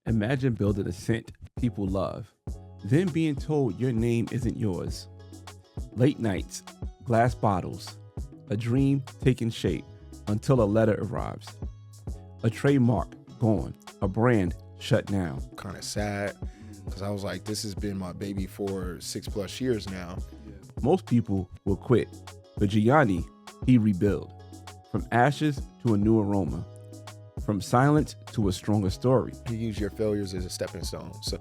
Imagine building a scent people love, then being told your name isn't yours. Late nights, glass bottles, a dream taking shape until a letter arrives. A trademark gone, a brand shut down. Kind of sad because I was like, this has been my baby for 6+ years now. Most people will quit, but Gianni, he rebuilt. From ashes to a new aroma, from silence to a stronger story. You use your failures as a stepping stone. So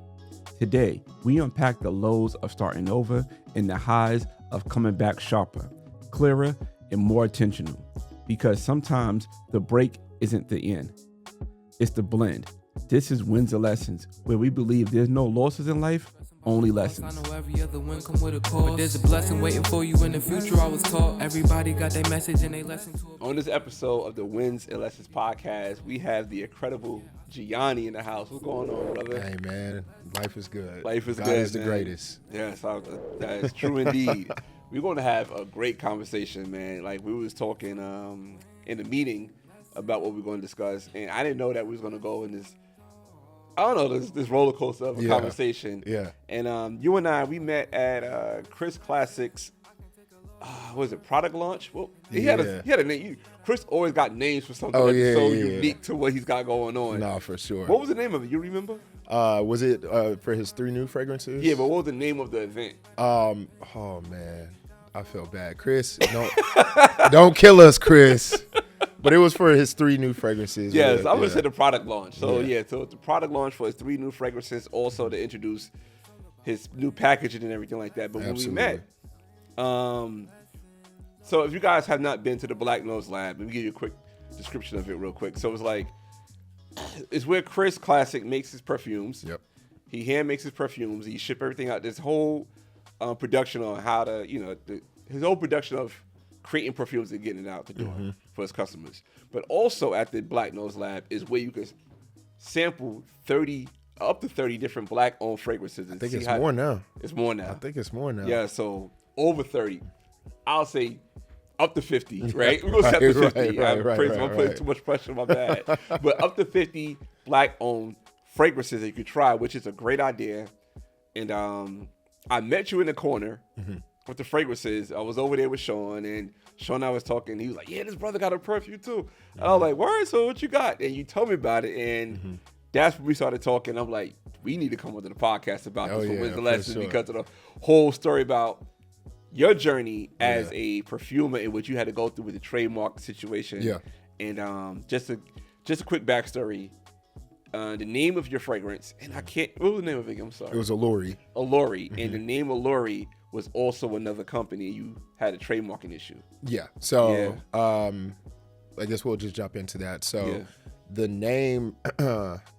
Today, we unpack the lows of starting over and the highs of coming back sharper, clearer, and more intentional. Because sometimes the break isn't the end, it's the blend. This is Wins and Lessons, where we believe there's no losses in life, only lessons. I know every other win come with a cost, but there's a blessing waiting for you in the future. I was taught everybody got their message and they lesson to it. On this episode of the Wins and Lessons podcast, we have the incredible Gianni in the house. What's going on, brother? hey man, life is good. Life is God good, is the man. greatest. Yes, that is true indeed. We're going to have a great conversation, man. Like we was talking in the meeting about what we're going to discuss, and I didn't know that we was going to go in this. I don't know, this roller coaster of a conversation. Yeah. And you and I, we met at Chris Classic's, what was it, product launch? Well, he had a name. Chris always got names for something unique to what he's got going on. No, for sure. What was the name of it? You remember? Was it for his 3 new fragrances? Yeah, but what was the name of the event? Oh man, I feel bad, Chris. Don't kill us, Chris. But it was for his 3 new fragrances. Yes, I would say the product launch. So so it's the product launch for his 3 new fragrances, also to introduce his new packaging and everything like that. But when we met, so if you guys have not been to the Black Nose Lab, let me give you a quick description of it real quick. So it's where Chris Classic makes his perfumes. Yep. He hand makes his perfumes. He ship everything out. This whole production on how to, his whole production of creating perfumes and getting it out the door for his customers. But also at the Black Nose Lab is where you can sample up to 30 different Black-owned fragrances. And I think it's more now. It's more now. I think it's more now. Yeah, so over 30. I'll say up to 50, right? We're going to set to 50. I'm putting too much pressure on my bad. But up to 50 Black-owned fragrances that you could try, which is a great idea. And I met you in the corner with the fragrances. I was over there with Sean, and Sean and I was talking. He was like, yeah, this brother got a perfume too. And I was like, word, so what you got? And you told me about it, and that's when we started talking. I'm like, we need to come onto the podcast about this for Wins and Lessons because of the whole story about your journey as a perfumer and what you had to go through with the trademark situation. Yeah. And just a quick backstory. The name of your fragrance, and what was the name of it? I'm sorry. It was Oluri. Oluri. And the name Oluri was also another company. You had a trademarking issue. Yeah. So I guess we'll just jump into that. So the name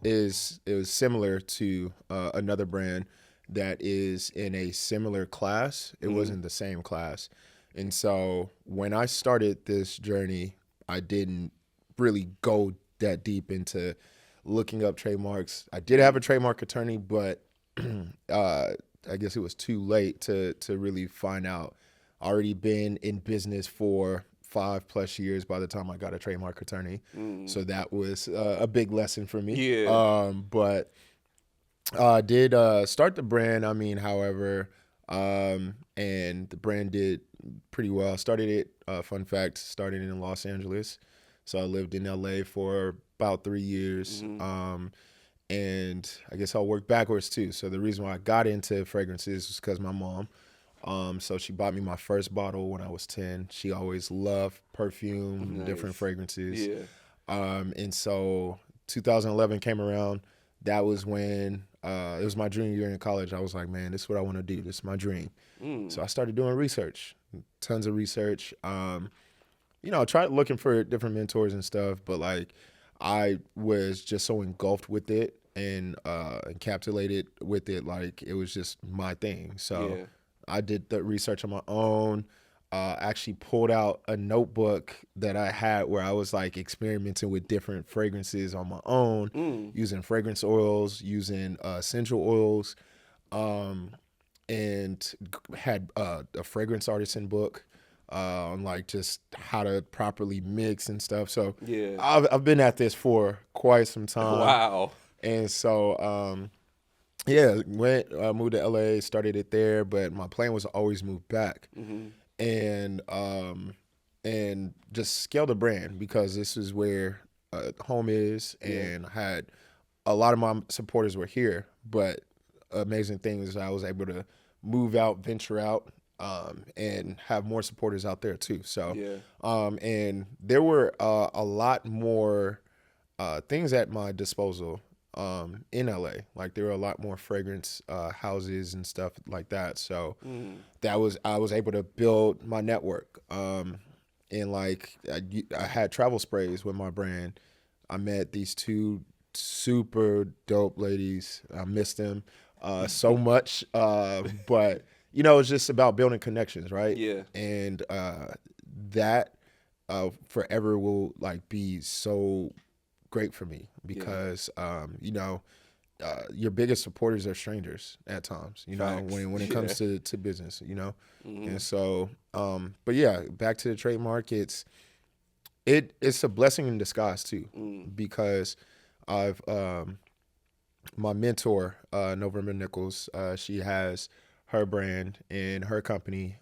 is similar to another brand that is in a similar class. It wasn't the same class. And so when I started this journey, I didn't really go that deep into looking up trademarks. I did have a trademark attorney, but I guess it was too late to really find out. I already been in business for 5+ years by the time I got a trademark attorney. So that was a big lesson for me. Yeah. But I did start the brand, however, and the brand did pretty well. Started it, fun fact, started in Los Angeles. So I lived in LA for about 3 years. And I guess I'll work backwards too. So the reason why I got into fragrances was because my mom. So she bought me my first bottle when I was 10. She always loved perfume, different fragrances. Yeah. And so 2011 came around. That was when it was my junior year in college. I was like, man, this is what I want to do. This is my dream. So I started doing research, tons of research. Tried looking for different mentors and stuff, but I was just so engulfed with it and encapsulated with it. Like it was just my thing. So I did the research on my own. Actually pulled out a notebook that I had where I was experimenting with different fragrances on my own, using fragrance oils, using essential oils, and had a fragrance artisan book on just how to properly mix and stuff. So I've been at this for quite some time. Wow. And so, moved to LA, started it there, but my plan was to always move back. And just scale the brand, because this is where home is, and had a lot of my supporters were here. But amazing thing is I was able to move out, venture out, and have more supporters out there too. So, and there were a lot more things at my disposal in LA. Like there were a lot more fragrance houses and stuff like that. So I was able to build my network. And like I had travel sprays with my brand. I met these two super dope ladies. I miss them so much. But it's just about building connections, right? Yeah. And that forever will like be so great for me, because your biggest supporters are strangers at times, when it comes to business, And so but yeah, back to the trademark, it's a blessing in disguise too, because I've my mentor, November Nichols, she has her brand and her company,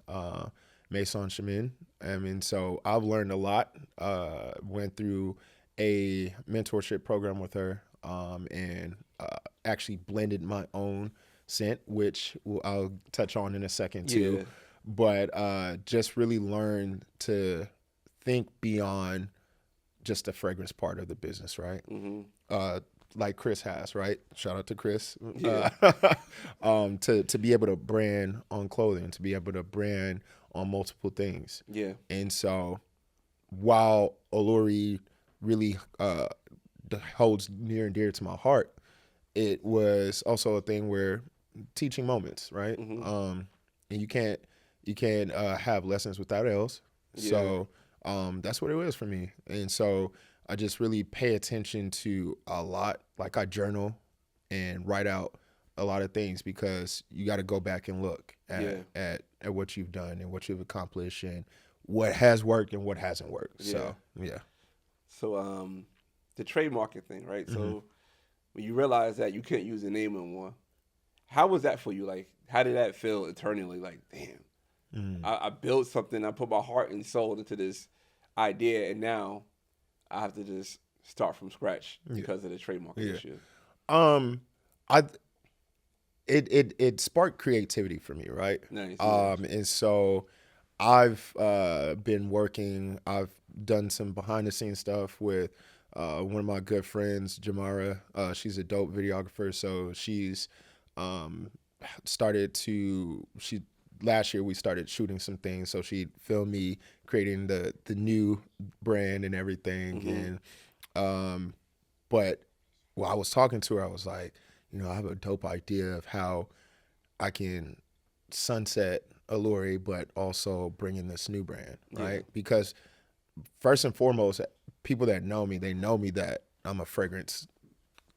Maison Chemin. So I've learned a lot, went through a mentorship program with her, and actually blended my own scent, which I'll touch on in a second too. Yeah. But just really learned to think beyond just the fragrance part of the business, right? Like Chris has, right? Shout out to Chris. Yeah. To be able to brand on clothing, to be able to brand on multiple things. Yeah. And so while Oluri really holds near and dear to my heart, it was also a thing where teaching moments, right? And you can't have lessons without L's. Yeah. So that's what it was for me. And so I just really pay attention to a lot. Like I journal and write out a lot of things, because you got to go back and look at what you've done and what you've accomplished and what has worked and what hasn't worked. So, yeah. So, the trademarking thing, right? So when you realize that you couldn't use the name anymore, how was that for you? Like, how did that feel internally? Like, damn, I built something, I put my heart and soul into this idea, and now I have to just start from scratch because of the trademarking issue. It sparked creativity for me, right? Nice. And so I've been working. I've done some behind the scenes stuff with one of my good friends, Jamara. She's a dope videographer. So she's last year we started shooting some things. So she filmed me creating the new brand and everything. And but while I was talking to her, I was like, I have a dope idea of how I can sunset Oluri, but also bring in this new brand, right? Because first and foremost, people that know me, they know me that I'm a fragrance,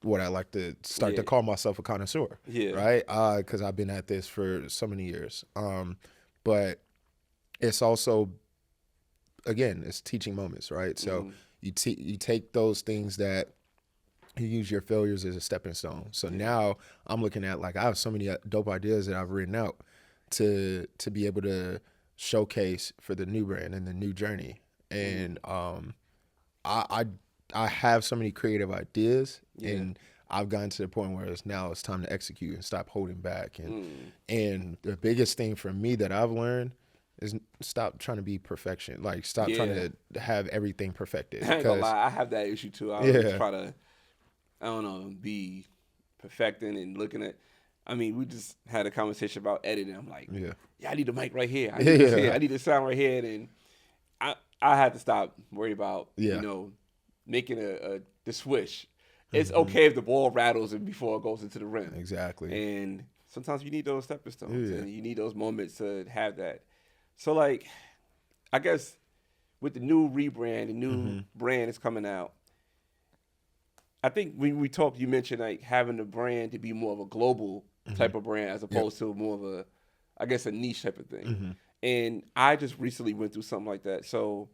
what I like to start to call myself, a connoisseur, right? Because I've been at this for so many years. But it's also, again, it's teaching moments, right? So you take those things that you use your failures as a stepping stone. So now I'm looking at, like, I have so many dope ideas that I've written out to be able to showcase for the new brand and the new journey. And I have so many creative ideas, and I've gotten to the point where it's time to execute and stop holding back. And the biggest thing for me that I've learned is stop trying to be perfection. Like, stop trying to have everything perfected. I ain't gonna lie, I have that issue too. I always try to, be perfecting and looking at. I mean, we just had a conversation about editing. I'm like, I need the mic right here. I need this here. I need the sound right here. And I had to stop worrying about, making the swish. It's okay if the ball rattles and before it goes into the rim. Exactly. And sometimes you need those stepping stones and you need those moments to have that. So, like, I guess with the new rebrand, the new brand is coming out. I think when we talked, you mentioned like having the brand to be more of a global type of brand as opposed to more of a, I guess, a niche type of thing. And I just recently went through something like that. So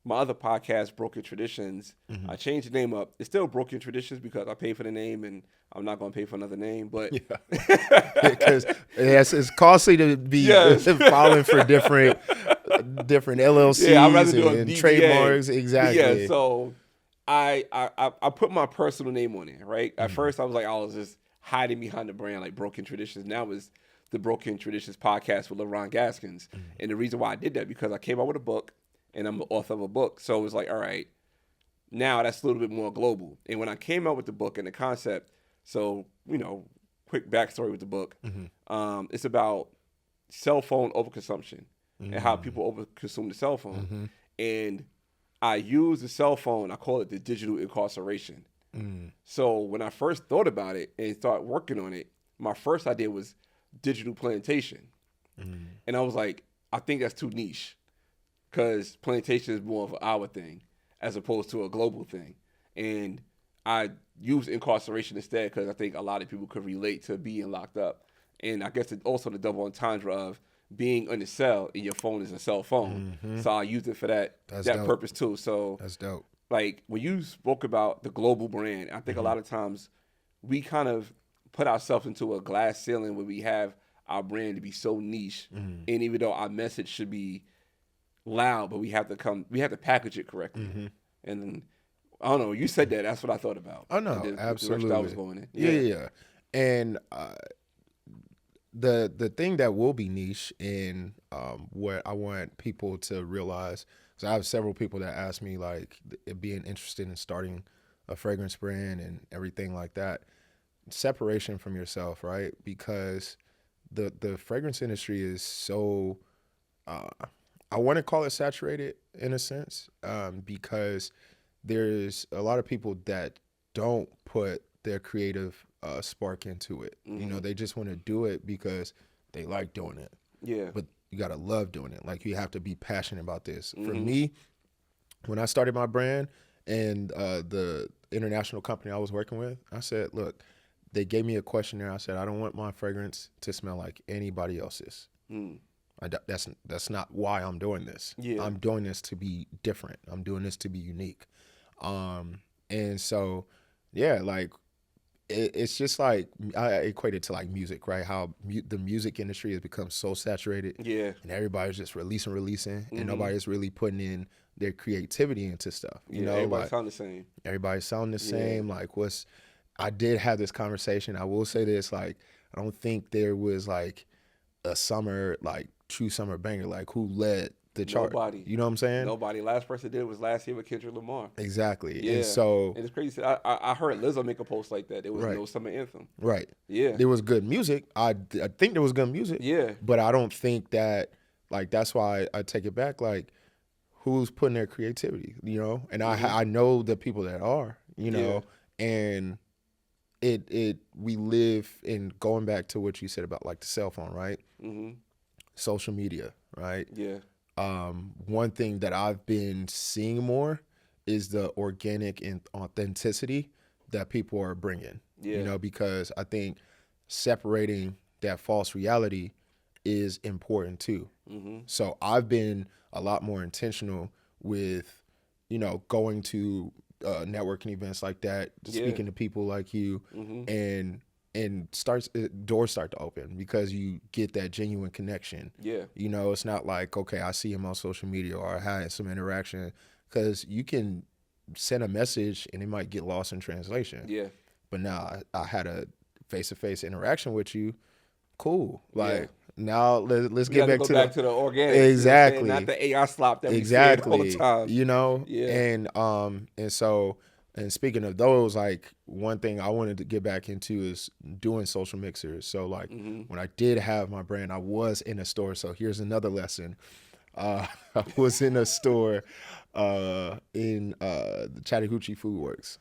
my other podcast, Broken Traditions, I changed the name up. It's still Broken Traditions because I paid for the name and I'm not going to pay for another name. But because it's costly to be filing for different LLCs and trademarks. Exactly. But yeah, so I put my personal name on it, right? At first, I was just hiding behind the brand like Broken Traditions. Now it's the Broken Traditions podcast with LeBron Gaskins. And the reason why I did that because I came out with a book and I'm the author of a book. So it was like, all right, now that's a little bit more global. And when I came out with the book and the concept, so, quick backstory with the book, it's about cell phone overconsumption and how people overconsume the cell phone. And I use the cell phone, I call it the digital incarceration. So when I first thought about it and started working on it, my first idea was digital plantation. And I was like, I think that's too niche because plantation is more of an our thing as opposed to a global thing. And I use incarceration instead because I think a lot of people could relate to being locked up. And I guess also the double entendre of being in the cell and your phone is a cell phone. So I used it for that purpose too. So that's dope. Like when you spoke about the global brand, I think a lot of times we kind of put ourselves into a glass ceiling where we have our brand to be so niche. And even though our message should be loud, but we have to package it correctly. And I don't know, you said that, that's what I thought about. Oh no, absolutely. I was going in. Yeah. And the thing that will be niche and what I want people to realize, because I have several people that ask me like being interested in starting a fragrance brand and everything like that. Separation from yourself, right? Because the fragrance industry is so I want to call it saturated in a sense, because there's a lot of people that don't put their creative spark into it. They just want to do it because they like doing it. Yeah. But you got to love doing it. Like you have to be passionate about this. For me, when I started my brand and the international company I was working with, I said, look, they gave me a questionnaire. I said, I don't want my fragrance to smell like anybody else's. That's not why I'm doing this. I'm doing this to be different. I'm doing this to be unique. And so, like it's just like I equate it to like music, right? How the music industry has become so saturated. And everybody's just releasing, and nobody's really putting in their creativity into stuff. Everybody sound the same. Everybody sound the same. Like I did have this conversation. I will say this, like, I don't think there was like a summer, like true summer banger, like who led the chart. Nobody. You know what I'm saying? Nobody. Last person did it was last year with Kendrick Lamar. Exactly. Yeah. And so and it's crazy. I heard Lizzo make a post like that. There was no summer anthem. Right. Yeah. There was good music. I think there was good music. Yeah. But I don't think that, like, that's why I take it back. Like, who's putting their creativity, And I know the people that are, and we live in, going back to what you said about like the cell phone, right? Social media, right? Yeah. One thing that I've been seeing more is the organic and authenticity that people are bringing, because I think separating that false reality is important too. So I've been a lot more intentional with, going to networking events like that, speaking to people like you, and doors start to open because you get that genuine connection. It's not like, okay, I see him on social media or I had some interaction, because you can send a message and it might get lost in translation. But now I had a face-to-face interaction with you. Cool. Like now let's get back to the organic. Exactly. Not the AI slop that we see all the time. And so, and speaking of those, like one thing I wanted to get back into is doing social mixers. So like when I did have my brand, I was in a store. So here's another lesson. I was in a store in the Chattahoochee Food Works.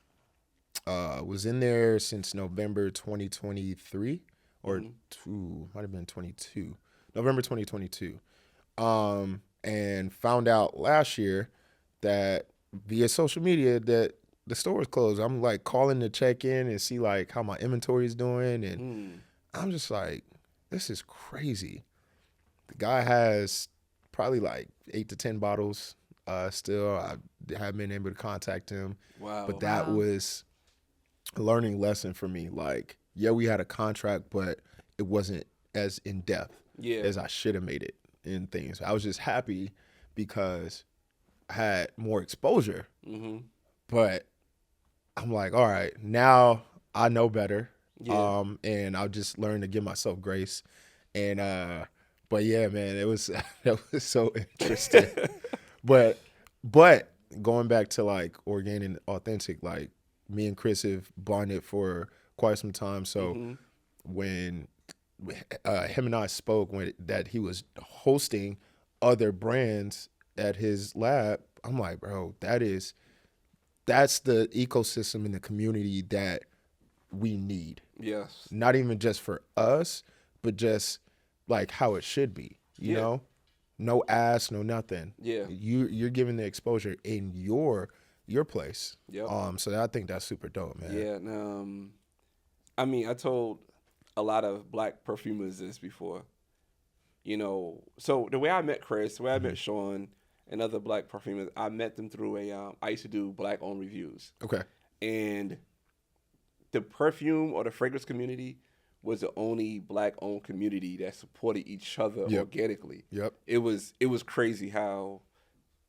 Was in there since November 2023 or might have been 22, November 2022. And found out last year that via social media that the store was closed. I'm like calling to check in and see like how my inventory is doing. And I'm just like, this is crazy. The guy has probably like 8 to 10 bottles Still, I haven't been able to contact him. Wow. But that was a learning lesson for me. Like, yeah, we had a contract, but it wasn't as in depth as I should have made it in things. I was just happy because I had more exposure. Mm-hmm. But I'm like, all right, now I know better. Yeah. And I'll just learn to give myself grace. And but yeah, man, it was so interesting. but going back to like organic and authentic, like me and Chris have bonded for quite some time. So when him and I spoke that he was hosting other brands at his lab, I'm like, bro, that's the ecosystem and the community that we need. Yes. Not even just for us, but just like how it should be, you know? No ass, no nothing. Yeah. You're giving the exposure in your place. Yep. So I think that's super dope, man. Yeah. And, I mean, I told a lot of black perfumers this before. You know, so the way I met Chris, the way I met Sean and other black perfumers, I met them through I used to do black-owned reviews. Okay. And the perfume or the fragrance community was the only black-owned community that supported each other organically. Yep. It was crazy how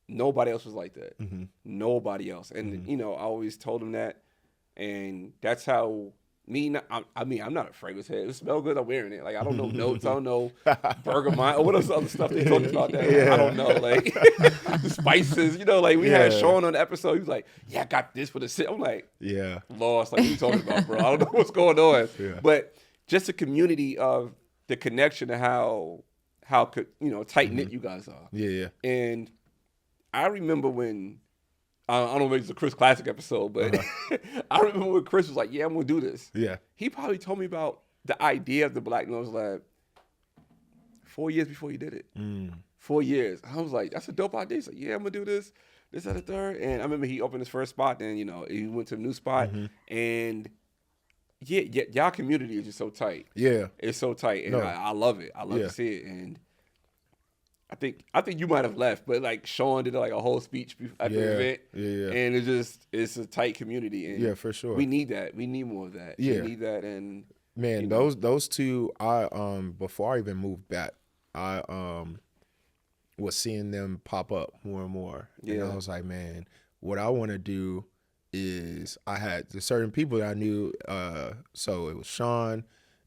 nobody else was like that. Mm-hmm. Nobody else. And, you know, I always told them that. And that's how I'm not a fragrance head. It smells good, I'm wearing it. Like, I don't know notes. I don't know bergamot or what else other stuff they talked about that. Yeah. I don't know. Like, the spices, you know, like we had Sean on the episode. He was like, yeah, I got this for the sit. I'm like, lost. Like, what are you talking about, bro? I don't know what's going on. Yeah. But just the community of the connection to how you know, tight-knit you guys are. Yeah. And I remember when, I don't know if it's a Chris Classic episode, but I remember when Chris was like, yeah, I'm going to do this. Yeah. He probably told me about the idea of the Black Nose Lab 4 years before he did it. 4 years. I was like, that's a dope idea. He's like, yeah, I'm going to do this, that, the third. And I remember he opened his first spot. Then, you know, he went to a new spot. And y'all community is just so tight. Yeah. It's so tight. And I love it. I love to see it. And I think you might have left, but like Sean did like a whole speech at the event. Yeah. And it's a tight community. And for sure. We need that. We need more of that. Yeah. We need that. And man, you know, those two, before I even moved back, I was seeing them pop up more and more. Yeah. And I was like, man, what I want to do is I had certain people that I knew. So it was Sean,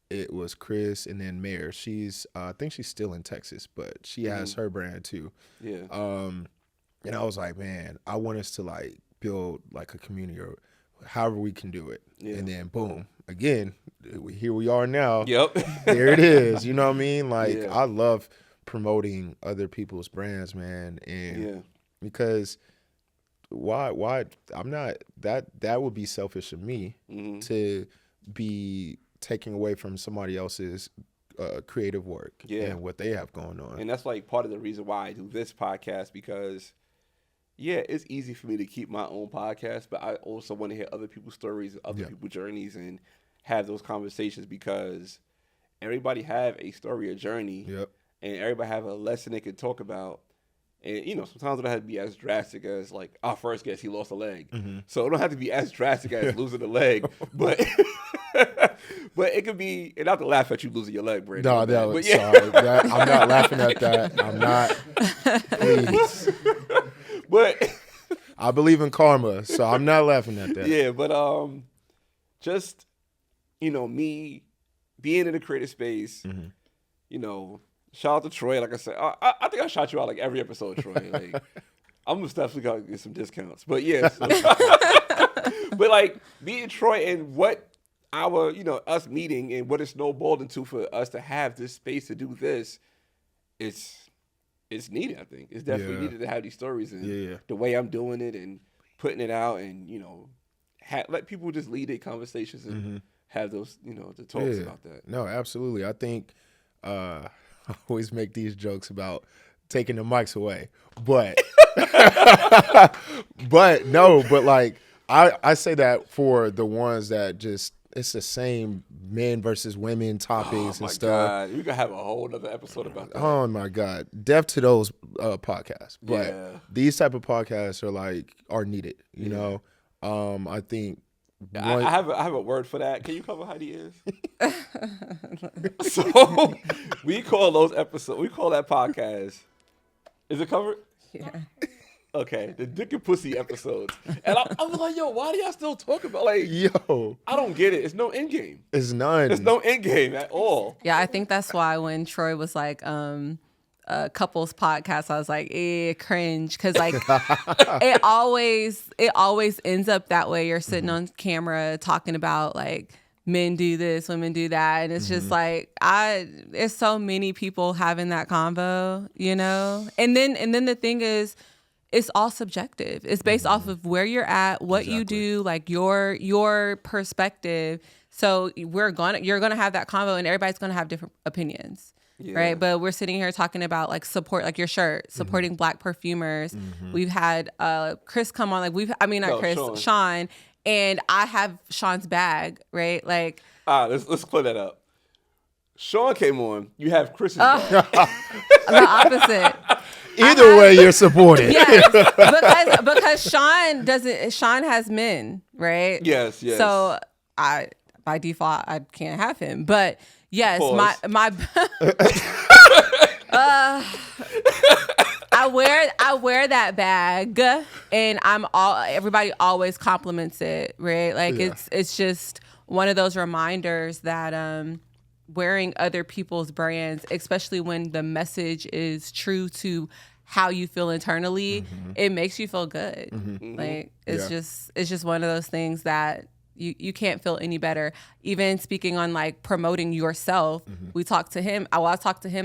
it was Chris, and then Mare. She's I think she's still in Texas, but she has her brand too. Yeah. And I was like, man, I want us to like build like a community or however we can do it. Yeah. And then boom, again, here we are now. Yep. There it is. You know what I mean? Like I love promoting other people's brands, man. And because why I'm not that would be selfish of me to be taking away from somebody else's creative work and what they have going on. And that's like part of the reason why I do this podcast, because it's easy for me to keep my own podcast, but I also want to hear other people's stories, other people's journeys, and have those conversations, because everybody have a story, a journey, and everybody have a lesson they can talk about. And, you know, sometimes it don't have to be as drastic as, like, our first guest, he lost a leg. So it don't have to be as drastic as losing a leg. But but it could be, and not to laugh at you losing your leg, Brandon. No, sorry. I'm not laughing at that. I'm not. Please. But I believe in karma, so I'm not laughing at that. Yeah, but just, you know, me being in the creative space, you know, shout out to Troy. Like I said, I think I shout you out like every episode, Troy. Like, I'm definitely gonna get some discounts. But but like meeting Troy and what our, you know, us meeting and what it snowballed into for us to have this space to do this, it's needed. I think it's definitely needed to have these stories and the way I'm doing it and putting it out, and you know, let people just lead their conversations and have those, you know, the talks about that. No, absolutely. I think. I always make these jokes about taking the mics away, but but like I say that for the ones that just it's the same men versus women topics and stuff. God. We could have a whole other episode about that. Oh my God. Deaf to those podcasts. But these type of podcasts are needed, you know? I think I have a word for that. Can you cover Heidi is? So we call that podcast. Is it covered? Yeah. Okay, the dick and pussy episodes. And I was like, yo, why do y'all still talk about yo? I don't get it. It's no end game. It's none. There's no end game at all. Yeah, I think that's why when Troy was like, couples podcast, I was like, cringe, because like it always ends up that way. You're sitting on camera talking about like men do this, women do that, and it's just like there's so many people having that convo, you know. And then the thing is, it's all subjective. It's based off of where you're at, what you do, like your perspective. So you're gonna have that convo, and everybody's gonna have different opinions. Yeah. Right. But we're sitting here talking about like support, like your shirt, supporting Black perfumers. We've had Chris come on, Sean, and I have Sean's bag, right? Like let's clear that up. Sean came on, you have Chris's bag. The opposite. Either way, you're supported. Yes, because Sean has men, right? Yes. So by default I can't have him. But yes, Pause. my I wear that bag, and everybody always compliments it, right? Like it's just one of those reminders that wearing other people's brands, especially when the message is true to how you feel internally, it makes you feel good. Like it's just one of those things that you can't feel any better. Even speaking on like promoting yourself, I talked to him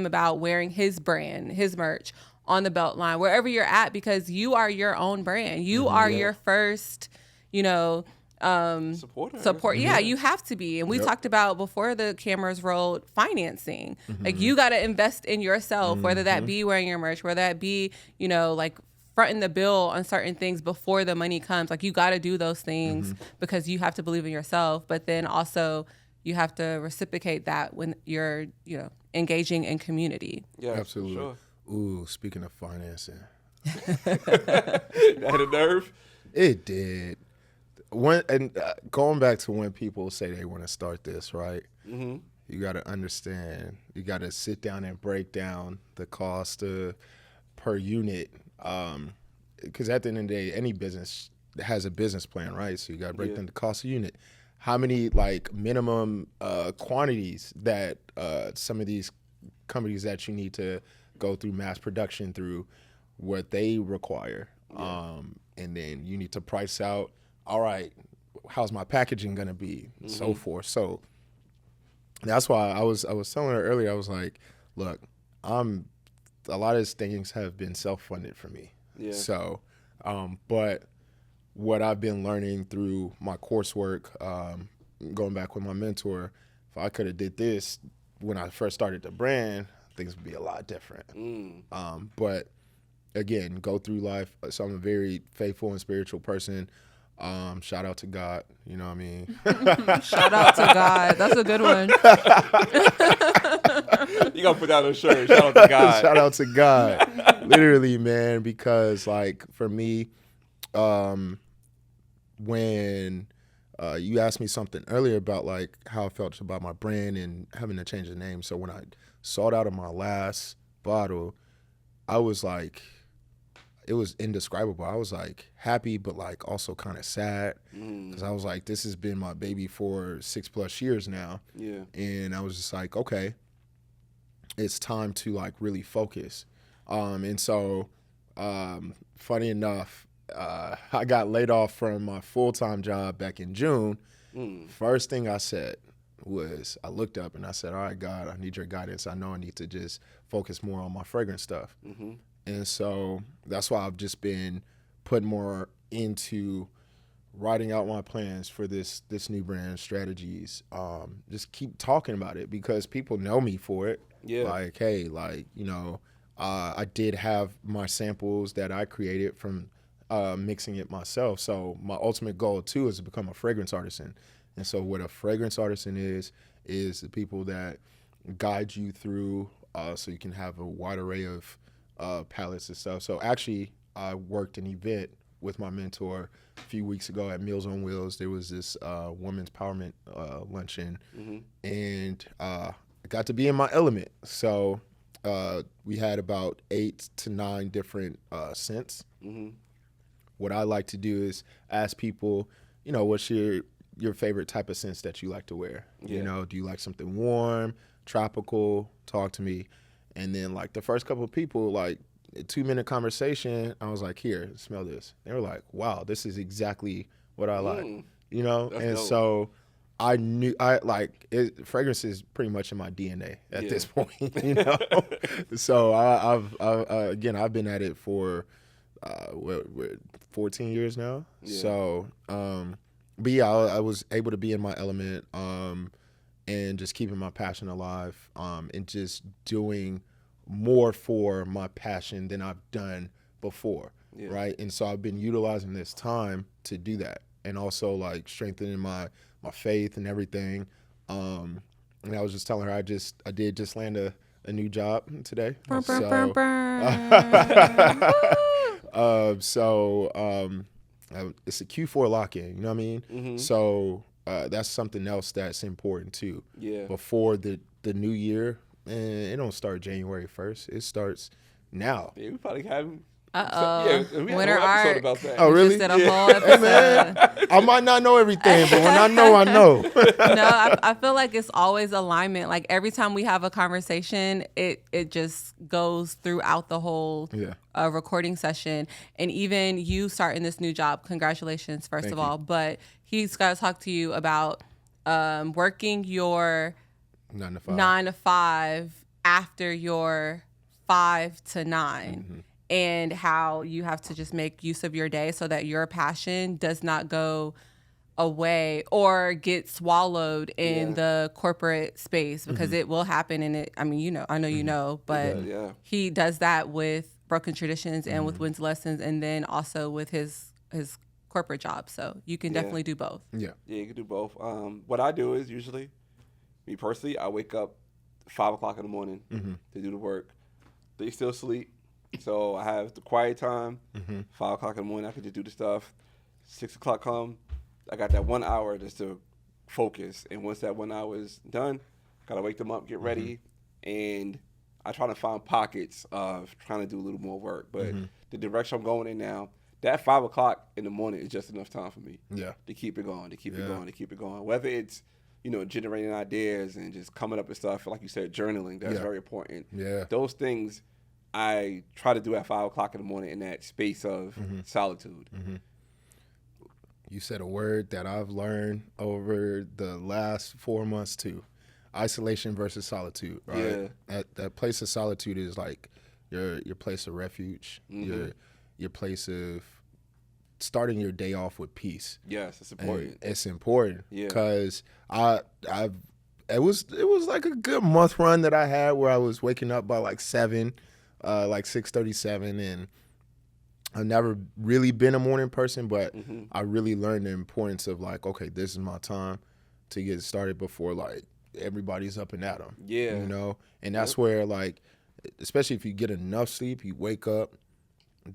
about wearing his brand, his merch on the belt line, wherever you're at, because you are your own brand. You are your first, support. Yeah, you have to be. And we talked about before the cameras rolled, financing. Like you got to invest in yourself, whether that be wearing your merch, whether that be, like fronting the bill on certain things before the money comes. Like you got to do those things because you have to believe in yourself. But then also you have to reciprocate that when you're, engaging in community. Yeah, absolutely. Sure. Ooh, speaking of financing. That had a nerve? It did. Going back to when people say they want to start this, right? You got to understand. You got to sit down and break down the cost per unit, because at the end of the day, any business has a business plan, right? So you got to break down the cost of unit. How many minimum quantities that some of these companies that you need to go through mass production through, what they require, and then you need to price out. All right, how's my packaging gonna be, and so forth. So that's why I was telling her earlier. I was like, look, a lot of these things have been self-funded for me. Yeah. So, but what I've been learning through my coursework, going back with my mentor, if I could have did this when I first started the brand, things would be a lot different. But again, go through life. So I'm a very faithful and spiritual person. Shout out to God, you know what I mean? Shout out to God. That's a good one. You gotta put that on a shirt. Shout out to God. Shout out to God. Literally, man, because like for me, when you asked me something earlier about like how I felt about my brand and having to change the name. So when I saw it out of my last bottle, I was like, it was indescribable. I was like happy, but like also kind of sad, because I was like, this has been my baby for 6+ years now. Yeah. And I was just like, okay, it's time to like really focus. And so, funny enough, I got laid off from my full-time job back in June. First thing I said was, I looked up and I said, all right, God, I need your guidance. I know I need to just focus more on my fragrance stuff. And so that's why I've just been putting more into writing out my plans for this new brand strategies. Just keep talking about it because people know me for it. Yeah. Like, hey, like, I did have my samples that I created from mixing it myself. So my ultimate goal too is to become a fragrance artisan. And so what a fragrance artisan is the people that guide you through so you can have a wide array of palettes and stuff. So actually, I worked an event with my mentor a few weeks ago at Meals on Wheels. There was this women's empowerment luncheon, and I got to be in my element. So we had about 8 to 9 different scents. What I like to do is ask people, what's your favorite type of scents that you like to wear? Do you like something warm, tropical? Talk to me. And then like the first couple of people, like a 2-minute conversation, I was like, here, smell this. They were like, wow, this is exactly what I like, and dope. So I knew fragrance is pretty much in my DNA at this point, So I've been at it for 14 years now. So, but yeah, I was able to be in my element, and just keeping my passion alive, and just doing more for my passion than I've done before, right? And so I've been utilizing this time to do that, and also like strengthening my faith and everything. And I was just telling her I did just land a new job today. It's a Q4 lock-in, you know what I mean? So that's something else that's important too. Before the new year, and it don't start January 1st. It starts now. Yeah, we probably have. We had an episode about that. Oh, really? We just did a whole episode. I might not know everything, but when I know, I know. No, I feel like it's always alignment. Like every time we have a conversation, it just goes throughout the whole recording session. And even you starting this new job, congratulations, first of all. But he's got to talk to you about working your 9 to 5 after your 5 to 9. And how you have to just make use of your day so that your passion does not go away or get swallowed in the corporate space, because it will happen. And I know, but he does that with Broken Traditions and with Wins Lessons, and then also with his corporate job. So you can definitely do both. Yeah, you can do both. What I do is usually, me personally, I wake up 5 o'clock in the morning to do the work. They still sleep. So I have the quiet time, 5 o'clock in the morning, I can just do the stuff. 6 o'clock come, I got that 1 hour just to focus. And once that 1 hour is done, got to wake them up, get ready. And I try to find pockets of trying to do a little more work. But the direction I'm going in now, that 5 o'clock in the morning is just enough time for me to keep it going, to keep it going. Whether it's, generating ideas and just coming up with stuff, like you said, journaling, that's very important. Those things I try to do at 5 o'clock in the morning in that space of solitude. You said a word that I've learned over the last 4 months too: isolation versus solitude. Right? That place of solitude is like your place of refuge, your place of starting your day off with peace. Yes, it's important. And it's important because it was like a good month run that I had where I was waking up by like 7. Like 6:37, and I've never really been a morning person, but I really learned the importance of like, okay, this is my time to get started before like everybody's up and at 'em. And that's where like, especially if you get enough sleep, you wake up,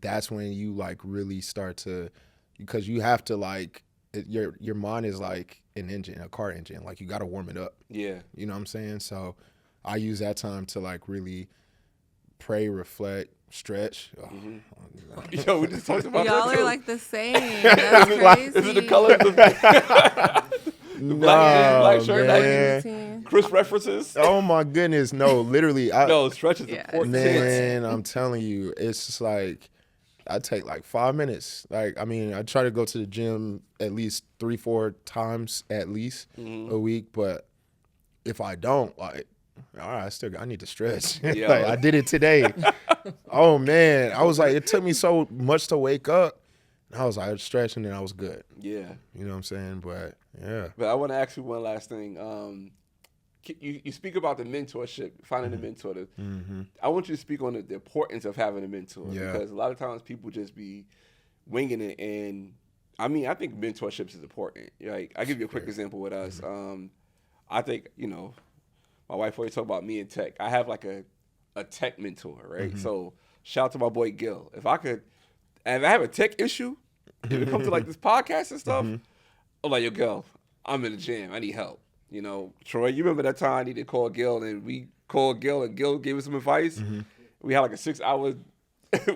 that's when you like really start to, because you have to like, your mind is like an engine, a car engine, like you got to warm it up. You know what I'm saying? So I use that time to like really pray, reflect, stretch. Yo, we just talked about y'all that are like the same. That's crazy. Is it the color of the black shirt? Man. Chris references? Oh my goodness, no, literally. Stretch is important. Man, I'm telling you, it's just like, I take like 5 minutes. Like, I mean, I try to go to the gym at least 3-4 times at least a week, but if I don't, like, all right, I need to stretch. Like, I did it today. Oh man, I was like, it took me so much to wake up. I was like, stretching and I was good. You know what I'm saying? But But I want to ask you one last thing. You speak about the mentorship, finding a mentor. I want you to speak on the importance of having a mentor, because a lot of times people just be winging it, and I mean, I think mentorships is important. Like, I'll give you a quick example with us. I think, my wife always talk about me and tech. I have like a tech mentor, right? So shout out to my boy Gil. If I have a tech issue, if it comes to like this podcast and stuff, I'm like, yo, Gil, I'm in the jam. I need help. Troy, you remember that time I needed to call Gil, and we called Gil, and Gil gave us some advice. We had like a 6-hour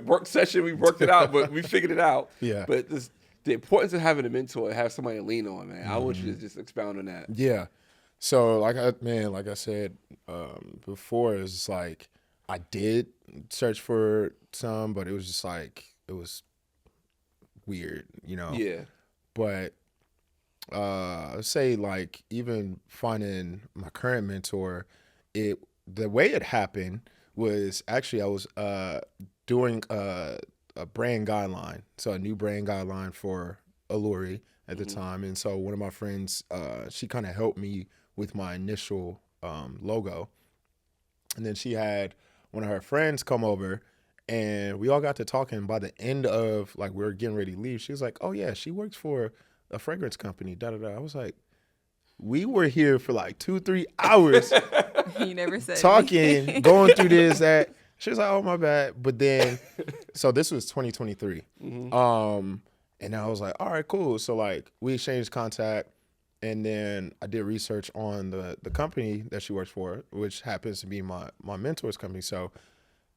work session. We worked it out, but we figured it out. Yeah. But the importance of having a mentor, have somebody to lean on, man. I want you to just expound on that. Yeah. So like I said before, it's just like I did search for some, but it was just like it was weird, Yeah. But say like even finding my current mentor, the way it happened was actually I was doing a brand guideline, so a new brand guideline for Oluri at the time, and so one of my friends, she kind of helped me with my initial logo, and then she had one of her friends come over, and we all got to talking. By the end of like we were getting ready to leave, she was like, "Oh yeah, she works for a fragrance company." Da da da. I was like, we were here for like 2-3 hours. You never said talking, going through this, that. She was like, "Oh, my bad." But then, so this was 2023. And I was like, all right, cool. So like we exchanged contact, and then I did research on the company that she works for, which happens to be my mentor's company. So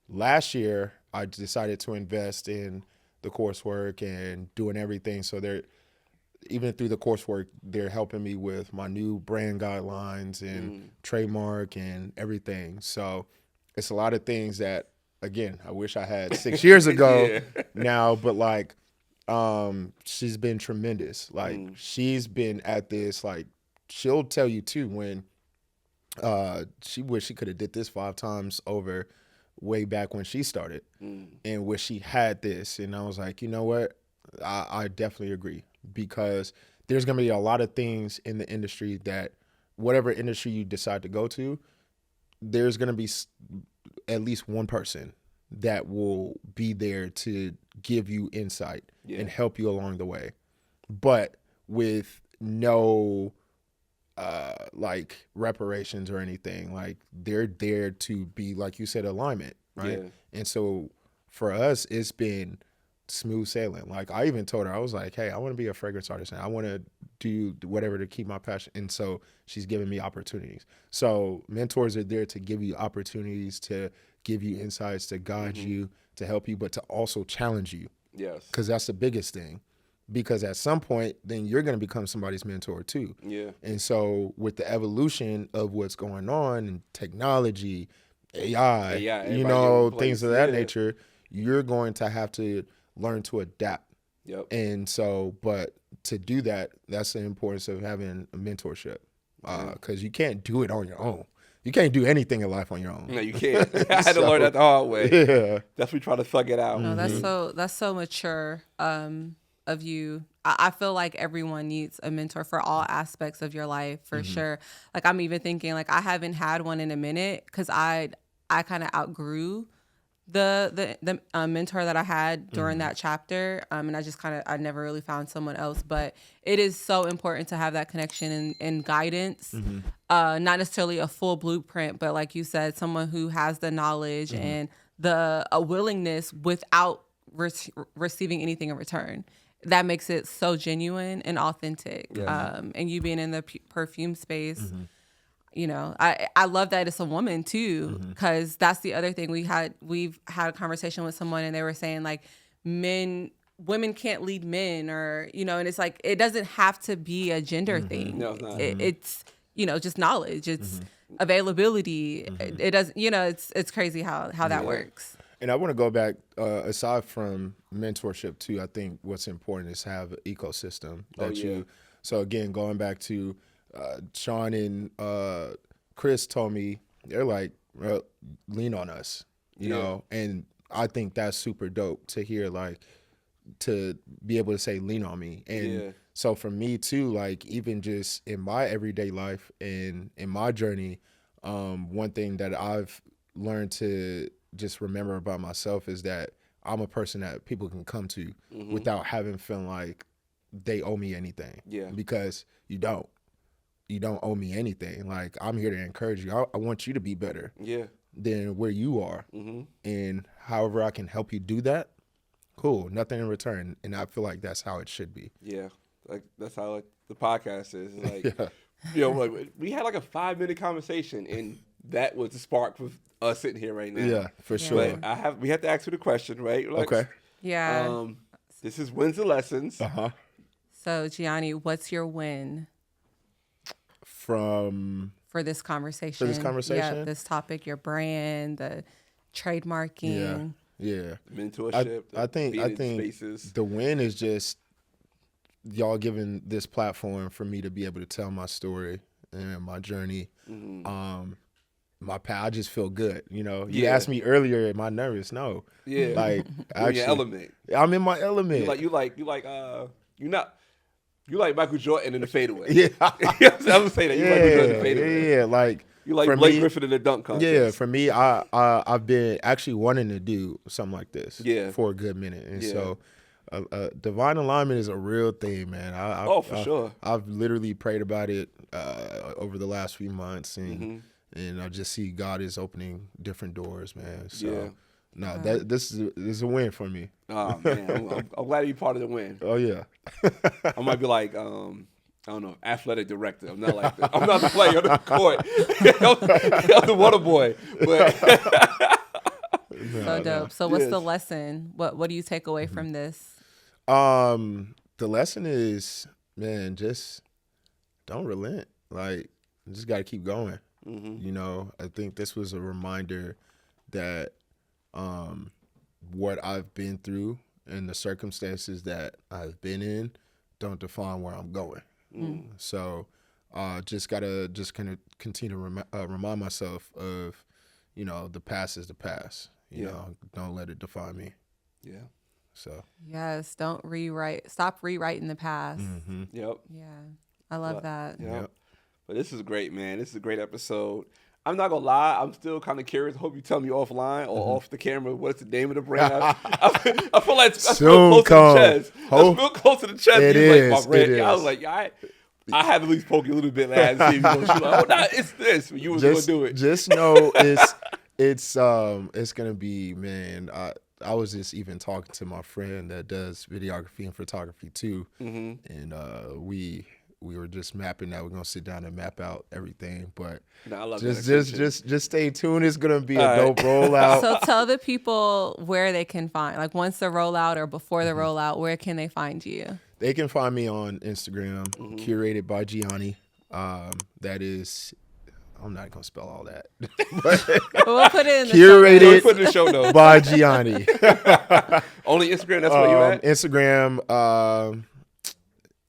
last year I decided to invest in the coursework and doing everything. So even through the coursework, they're helping me with my new brand guidelines and trademark and everything. So it's a lot of things that, again, I wish I had 6 years ago now, but like, she's been tremendous. Like she's been at this, like she'll tell you too, when, she wish she could have did this 5 times over way back when she started and wish she had this. And I was like, you know what? I definitely agree, because there's going to be a lot of things in the industry that whatever industry you decide to go to, there's going to be at least one person that will be there to give you insight and help you along the way, but with no like reparations or anything. Like they're there to be, like you said, alignment, right? And so for us, it's been smooth sailing. Like I even told her, I was like, hey, I want to be a fragrance artist and I want to do whatever to keep my passion. And so she's giving me opportunities. So mentors are there to give you opportunities, to give you insights, to guide you, to help you, but to also challenge you. Yes. Because that's the biggest thing. Because at some point, then you're going to become somebody's mentor too. Yeah. And so with the evolution of what's going on in technology, AI, things of that nature, you're going to have to learn to adapt. Yep. And so, but to do that, that's the importance of having a mentorship, because you can't do it on your own. You can't do anything in life on your own. No, you can't. I had to learn that the hard way. Yeah. Definitely try to thug it out. No, that's so mature of you. I feel like everyone needs a mentor for all aspects of your life, for sure. Like I'm even thinking, like I haven't had one in a minute because I kind of outgrew the mentor that I had during that chapter, and I never really found someone else. But it is so important to have that connection and guidance, not necessarily a full blueprint, but like you said, someone who has the knowledge and a willingness without receiving anything in return. That makes it so genuine and authentic. And you being in the perfume space. I love that it's a woman too, because that's the other thing. We've had a conversation with someone and they were saying like women can't lead men, or, and it's like, it doesn't have to be a gender thing. No, it's not. It's, just knowledge. It's availability. It doesn't, it's crazy how that works. And I want to go back, aside from mentorship too, I think what's important is to have an ecosystem that so again, going back to, Sean and Chris told me, they're like, lean on us, you know, and I think that's super dope to hear, like, to be able to say, lean on me. And so for me too, like, even just in my everyday life and in my journey, one thing that I've learned to just remember about myself is that I'm a person that people can come to without having feeling like they owe me anything. Yeah. Because you don't owe me anything. Like, I'm here to encourage you. I want you to be better. Yeah. Than where you are. And however I can help you do that, cool, nothing in return. And I feel like that's how it should be. Yeah, like that's how like the podcast is. It's like you know, like, we had like a 5-minute conversation, and that was the spark for us sitting here right now. Yeah, for sure. But we have to ask you the question, right? Like, okay. Yeah. This is wins and lessons. So Gianni, what's your win for this conversation? Yeah, this topic, your brand, the trademarking. Yeah. Mentorship. I think spaces. The win is just y'all giving this platform for me to be able to tell my story and my journey. My pal, I just feel good. You know, you asked me earlier, am I nervous? No. Yeah. Like, actually, in your element. I'm in my element. You like Michael Jordan in the fadeaway. Yeah. I'm gonna say that. You like Michael Jordan in the fadeaway. Yeah. Like, you like Blake Griffin in the dunk contest. Yeah. For me, I've been actually wanting to do something like this. Yeah. For a good minute, and so. Divine alignment is a real thing, man. For sure. I've literally prayed about it over the last few months, and I just see God is opening different doors, man. So, this is a win for me. Oh man, I'm glad to be part of the win. Oh yeah. I might be like, I don't know, athletic director. I'm not like that. I'm not the player on the court. I'm the water boy, but. So dope. So what's the lesson? What do you take away from this? The lesson is, man, just don't relent. Like, you just got to keep going. You know, I think this was a reminder that what I've been through and the circumstances that I've been in don't define where I'm going. So just got to kind of continue to remind myself of, you know, the past is the past. You know, don't let it define me. Yeah. So. Yes, stop rewriting the past. Yep. Yeah, I love that. Yep. But this is great, man. This is a great episode. I'm not gonna lie, I'm still kind of curious. I hope you tell me offline or off the camera what's the name of the brand. I feel like that's real close to the chest. That's real close to the chest. It is. Like, my brand. I was like, I had to at least poke you a little bit last and see if you gonna shoot like, oh, nah, it's this. You was gonna do it. Just know it's gonna be, man. I was just even talking to my friend that does videography and photography too, and we were just mapping that. We're gonna sit down and map out everything, but I love just stay tuned. It's gonna be a dope rollout. So tell the people where they can find, like, once the rollout or before the rollout, where can they find you? They can find me on Instagram, curated by Gianni. That is. I'm not gonna spell all that. We'll put it in the curated put in the show notes. by Gianni. Only Instagram. That's where you at. Instagram.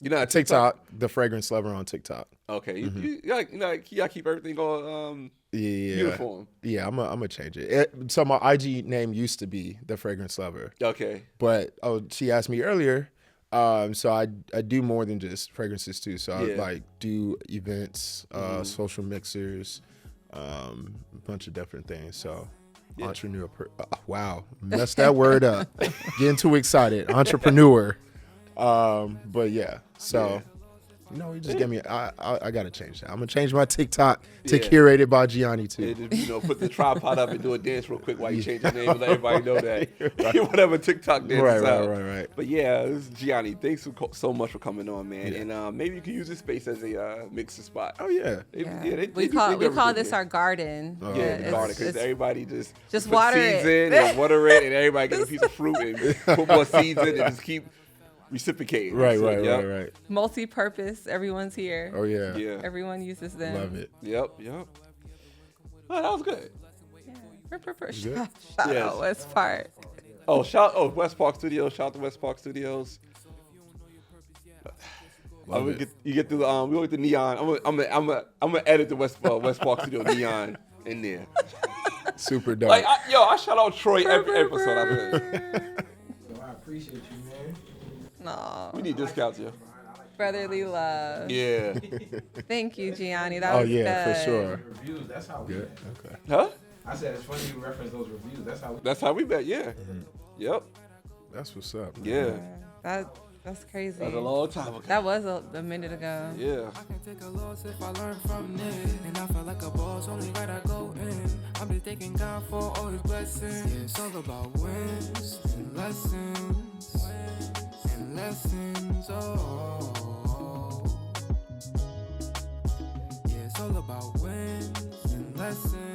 You know, TikTok. The Fragrance Lover on TikTok. Okay, you gotta keep everything going. Uniform. Yeah, I'm gonna change it. So my IG name used to be The Fragrance Lover. Okay. But she asked me earlier. So I do more than just fragrances too. So I like do events, social mixers, a bunch of different things. So entrepreneur. Wow, messed that word up. Getting too excited. Entrepreneur. But yeah. So. You know, you just gave me. I gotta change that. I'm gonna change my TikTok to curated by Gianni too. And, you know, put the tripod up and do a dance real quick while you change your name and let everybody know that whatever TikTok dance is out. Right. But yeah, this is Gianni. Thanks so much for coming on, man. And maybe you can use this space as a mixer spot. Oh yeah. We call this our garden. The garden, because everybody just water seeds in and water it, and everybody get a piece of fruit and put more seeds in and just keep reciprocating. Right. Multi-purpose. Everyone's here. Oh yeah. Everyone uses them. Love it. Yep. Oh, that was good. Yeah. Shout out West Park. West Park Studios. Shout out to West Park Studios. You get through the we go with the neon. I'm gonna edit the West Park Studio neon in there. Super dope. Like I shout out Troy every episode. I appreciate you, man. No. We need discounts, yeah. Brotherly love. Yeah. Thank you, Gianni. That was good. For sure. Reviews, that's how we met. Okay. Huh? I said it's funny you reference those reviews. That's how we met, yeah. Yep. That's what's up. Yeah. That's That's crazy. That was a long time ago. That was a minute ago. Yeah. I can take a loss if I learn from it. And I feel like a boss, only right I go in. I'm just thanking God for all his blessings. Yeah, it's all about wins and lessons. And lessons, oh. Yeah, it's all about wins and lessons.